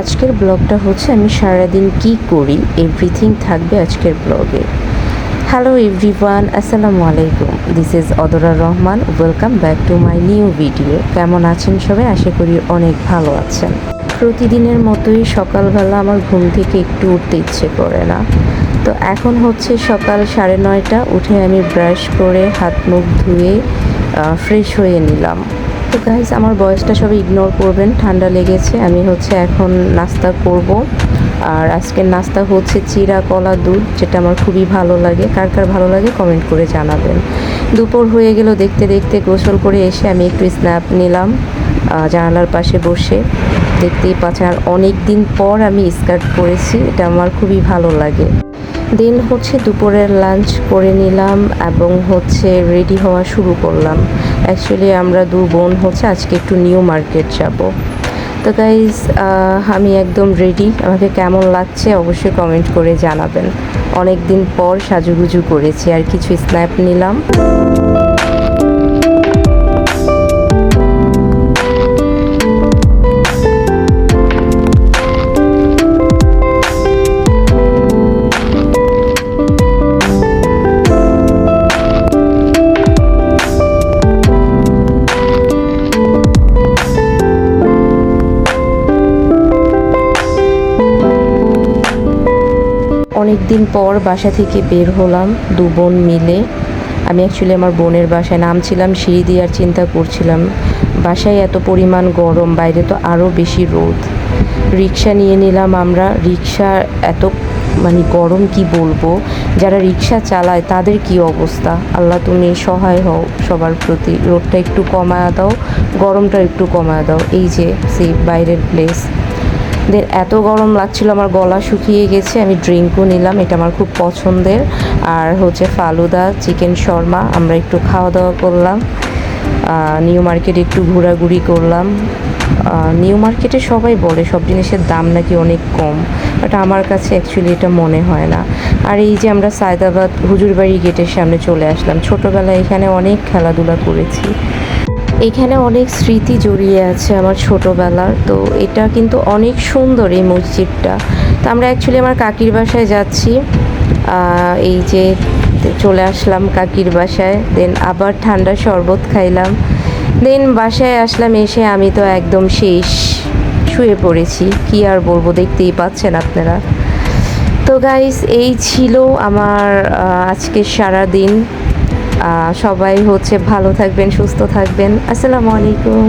আজকের ব্লগটা হচ্ছে আমি সারাদিন কি করি এভরিথিং থাকবে আজকের ব্লগে। হ্যালো এভরিওয়ান, আসসালামু আলাইকুম। This is Adra Rahman. Welcome back to my new video. কেমন আছেন সবাই? আশা করি অনেক ভালো আছেন। প্রতিদিনের মতোই সকালবেলা আমার ঘুম থেকে একটু উঠতে ইচ্ছে করে না। তো এখন হচ্ছে সকাল 9:30। উঠে আমি ব্রাশ করে হাত মুখ ধুয়ে ফ্রেশ হয়ে নিলাম। তো গাইজ, আমার বয়সটা সবাই ইগনোর করবেন, ঠান্ডা লেগেছে। আমি হচ্ছে এখন নাস্তা করব। আর আজকের নাস্তা হচ্ছে চিরা কলা দুধ, যেটা আমার খুবই ভালো লাগে। কার কার ভালো লাগে কমেন্ট করে জানাবেন। দুপুর হয়ে গেল, দেখতে দেখতে গোসল করে এসে আমি একটু স্ন্যাপ নিলাম জানালার পাশে বসে। দেখতেই পাচ্ছেন, আর অনেক দিন পর আমি স্কার্ট পরেছি, এটা আমার খুবই ভালো লাগে। দেন হচ্ছে দুপুরের লাঞ্চ করে নিলাম এবং হচ্ছে রেডি হওয়া শুরু করলাম। অ্যাকচুয়ালি আমরা দু বোন হচ্ছে আজকে একটু নিউ মার্কেট যাব। তো গাইজ, আমি একদম রেডি। আমাকে কেমন লাগছে অবশ্যই কমেন্ট করে জানাবেন। অনেক দিন পর সাজুগুজু করেছি আর কিছু স্ন্যাপ নিলাম। অনেক দিন পর বাসা থেকে বের হলাম দু বোন মিলে। আমি অ্যাকচুয়ালি আমার বোনের বাসায় নামছিলাম সিঁড়ি দিয়ে, আর চিন্তা করছিলাম বাসায় এত পরিমাণ গরম, বাইরে তো আরও বেশি রোদ। রিক্সা নিয়ে নিলাম আমরা। রিক্সা এত গরম কি বলবো, যারা রিক্সা চালায় তাদের কি অবস্থা। আল্লাহ তুমি সহায় হও সবার প্রতি। রোদটা একটু কমায় দাও, গরমটা একটু কমায় দাও। এই যে সেই বাইরের প্লেস। দেন এত গরম লাগছিল, আমার গলা শুকিয়ে গেছে। আমি ড্রিঙ্কও নিলাম, এটা আমার খুব পছন্দের। আর হচ্ছে ফালুদা, চিকেন শর্মা। আমরা একটু খাওয়া দাওয়া করলাম। নিউ মার্কেটে একটু ঘোরাঘুরি করলাম। নিউ মার্কেটে সবাই বলে সব জিনিসের দাম নাকি অনেক কম, বাট আমার কাছে অ্যাকচুয়ালি এটা মনে হয় না। আর এই যে আমরা সায়দাবাদ হুজুরবাড়ি গেটের সামনে চলে আসলাম। ছোটোবেলায় এখানে অনেক খেলাধুলা করেছি। এখানে অনেক স্মৃতি জড়িয়ে আছে আমার ছোটোবেলার। তো এটা কিন্তু অনেক সুন্দর এই মসজিদটা। তো আমরা অ্যাকচুয়ালি আমার কাকির বাসায় যাচ্ছি। এই যে চলে আসলাম কাকির বাসায়। দেন আবার ঠান্ডা শরবত খাইলাম। দেন বাসায় আসলাম। এসে আমি তো একদম শেষ, শুয়ে পড়েছি। কি আর বলবো, দেখতেই পাচ্ছেন আপনারা। তো গাইস, এই ছিল আমার আজকে সারা দিন। সবাই হচ্ছে ভালো থাকবেন, সুস্থ থাকবেন। আসসালামু আলাইকুম।